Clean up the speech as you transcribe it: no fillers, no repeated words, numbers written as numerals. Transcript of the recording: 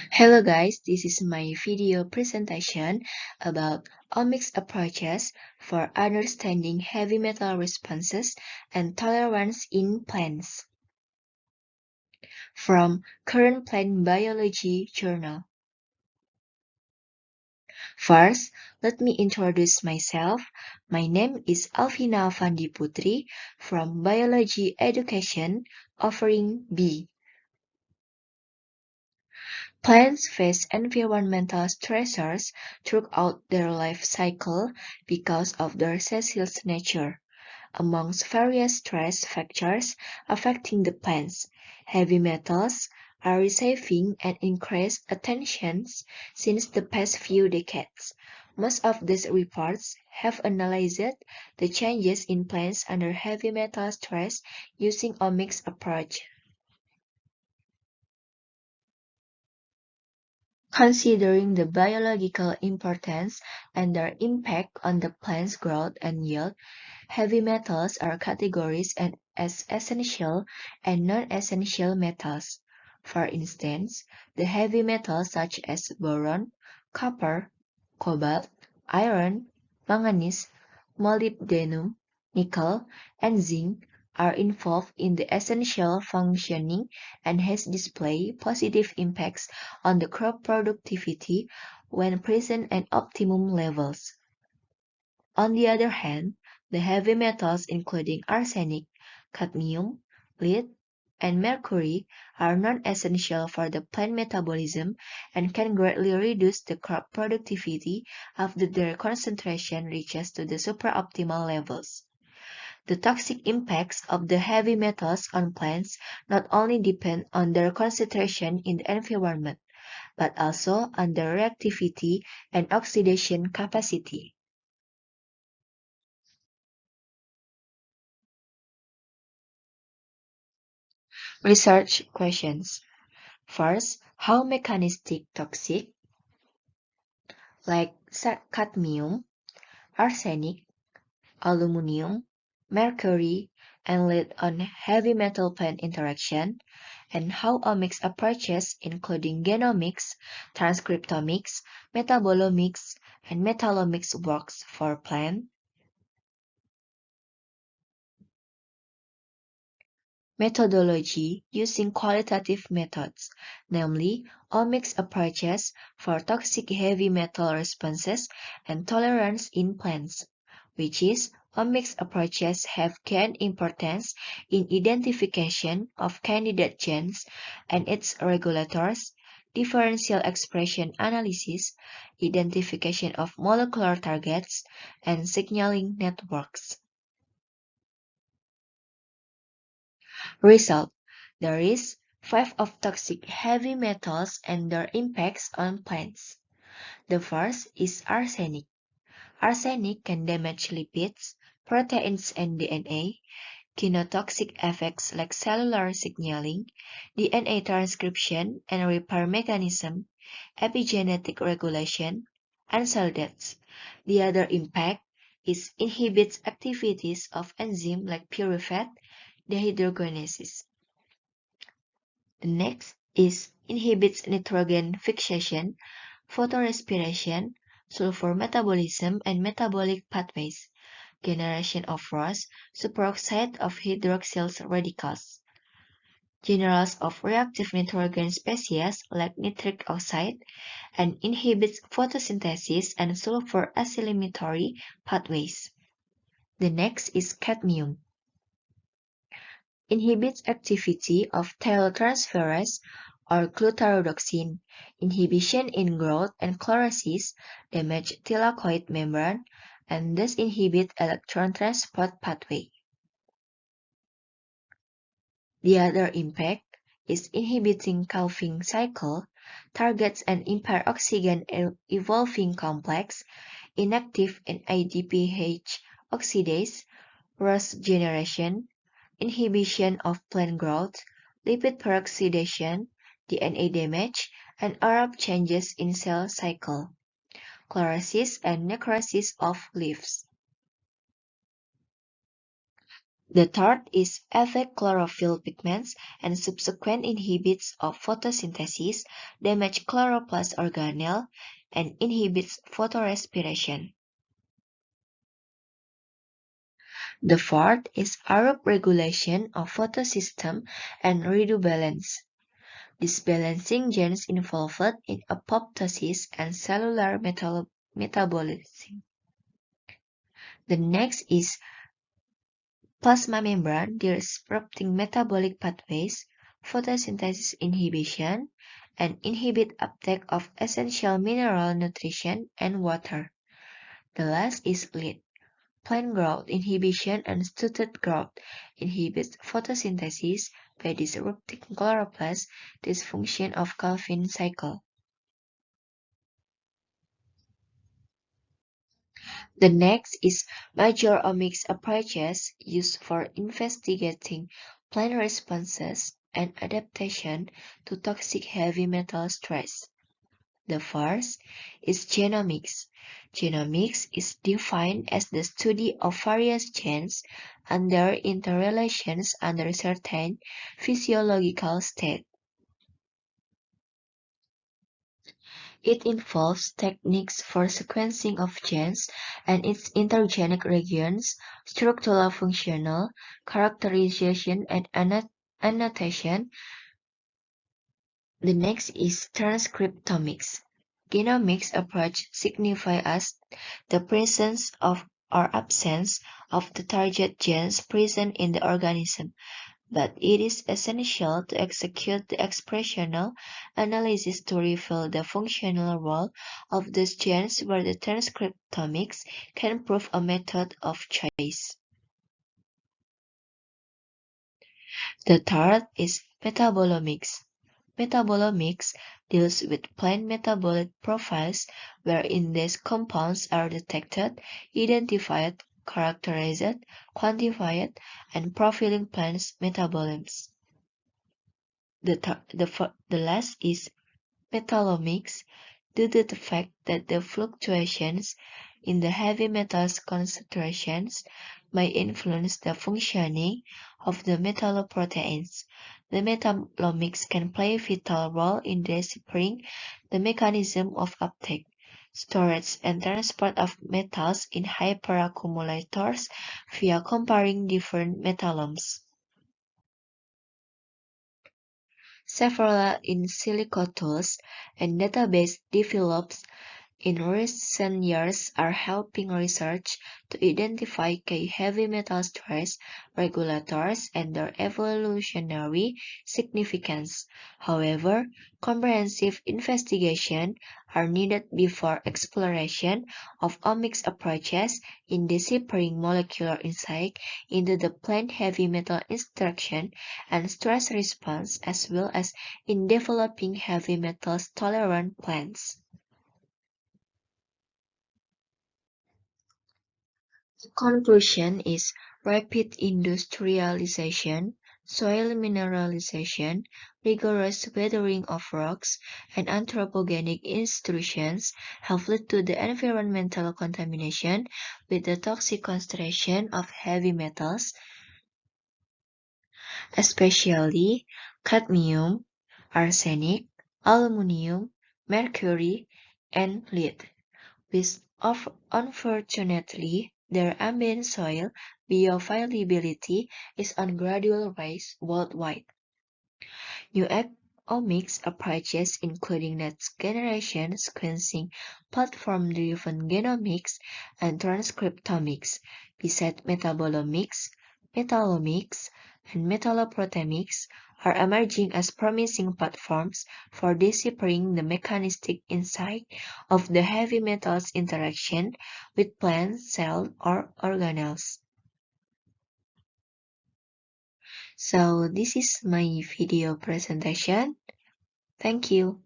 Hello guys, this is my video presentation about omics approaches for understanding heavy metal responses and tolerance in plants from Current Plant Biology Journal. First, let me introduce myself. My name is Alfina Afandi Putri from Biology Education, offering B. Plants face environmental stressors throughout their life cycle because of their sessile nature. Amongst various stress factors affecting the plants, heavy metals are receiving an increased attention since the past few decades. Most of these reports have analyzed the changes in plants under heavy metal stress using omics approach. Considering the biological importance and their impact on the plant's growth and yield, heavy metals are categorized as essential and non-essential metals. For instance, the heavy metals such as boron, copper, cobalt, iron, manganese, molybdenum, nickel, and zinc are involved in the essential functioning and hence display positive impacts on the crop productivity when present at optimum levels. On the other hand, the heavy metals including arsenic, cadmium, lead, and mercury are non-essential for the plant metabolism and can greatly reduce the crop productivity after their concentration reaches to the supraoptimal levels. The toxic impacts of the heavy metals on plants not only depend on their concentration in the environment, but also on their reactivity and oxidation capacity. Research questions. First, how mechanistic toxic, like cadmium, arsenic, aluminum, mercury, and lead on heavy metal plant interaction, and how omics approaches including genomics, transcriptomics, metabolomics, and metallomics works for plant. Methodology using qualitative methods, namely omics approaches for toxic heavy metal responses and tolerance in plants, which is omics approaches have gained importance in identification of candidate genes and its regulators, differential expression analysis, identification of molecular targets, and signaling networks. Result: there is 5 of toxic heavy metals and their impacts on plants. The first is arsenic. Arsenic can damage lipids, proteins and DNA, genotoxic effects like cellular signaling, DNA transcription and repair mechanism, epigenetic regulation, and cell deaths. The other impact is inhibits activities of enzymes like pyruvate dehydrogenases. The next is inhibits nitrogen fixation, photorespiration, sulfur metabolism and metabolic pathways, generation of ROS, superoxide of hydroxyl radicals, generals of reactive nitrogen species like nitric oxide, and inhibits photosynthesis and sulfur acylymatory pathways. The next is cadmium. Inhibits activity of thiotransferase or glutarodoxin, inhibition in growth and chlorosis, damage thylakoid membrane, and thus inhibit electron transport pathway. The other impact is inhibiting Calvin cycle, targets an impair oxygen evolving complex, inactive in ADPH oxidase, ROS generation, inhibition of plant growth, lipid peroxidation, DNA damage, and Arab changes in cell cycle, chlorosis and necrosis of leaves. The third is affect chlorophyll pigments and subsequent inhibits of photosynthesis, damage chloroplast organelle, and inhibits photorespiration. The fourth is aerob regulation of photosystem and redo balance. This balancing genes involved in apoptosis and cellular metabolism. The next is plasma membrane disrupting metabolic pathways, photosynthesis inhibition, and inhibit uptake of essential mineral nutrition and water. The last is lead. Plant growth inhibition and stunted growth inhibits photosynthesis by disrupting chloroplast dysfunction of Calvin cycle. The next is major omics approaches used for investigating plant responses and adaptation to toxic heavy metal stress. The first is genomics. Genomics is defined as the study of various genes and their interrelations under certain physiological states. It involves techniques for sequencing of genes and its intergenic regions, structural functional, characterization, and annotation. The next is transcriptomics. Genomics approach signifies the presence of or absence of the target genes present in the organism, but it is essential to execute the expressional analysis to reveal the functional role of those genes where the transcriptomics can prove a method of choice. The third is metabolomics. Metabolomics deals with plant metabolic profiles wherein these compounds are detected, identified, characterized, quantified, and profiling plants' metabolisms. The last is metallomics due to the fact that the fluctuations in the heavy metals concentrations may influence the functioning of the metalloproteins. The metallomics can play a vital role in deciphering the mechanism of uptake, storage, and transport of metals in hyperaccumulators via comparing different metallomes. Several in silico tools and database developed in recent years are helping research to identify key heavy metal stress regulators and their evolutionary significance. However, comprehensive investigation are needed before exploration of omics approaches in deciphering molecular insight into the plant heavy metal interaction and stress response, as well as in developing heavy metals tolerant plants. The conclusion is rapid industrialization, soil mineralization, rigorous weathering of rocks, and anthropogenic institutions have led to the environmental contamination with the toxic concentration of heavy metals, especially cadmium, arsenic, aluminum, mercury, and lead. Unfortunately, their ambient soil bioavailability is on gradual rise worldwide. New omics approaches, including next-generation sequencing, platform-driven genomics, and transcriptomics, besides metabolomics, metallomics, and metalloproteomics, are emerging as promising platforms for deciphering the mechanistic insight of the heavy metals interaction with plant, cell, or organelles. So this is my video presentation. Thank you.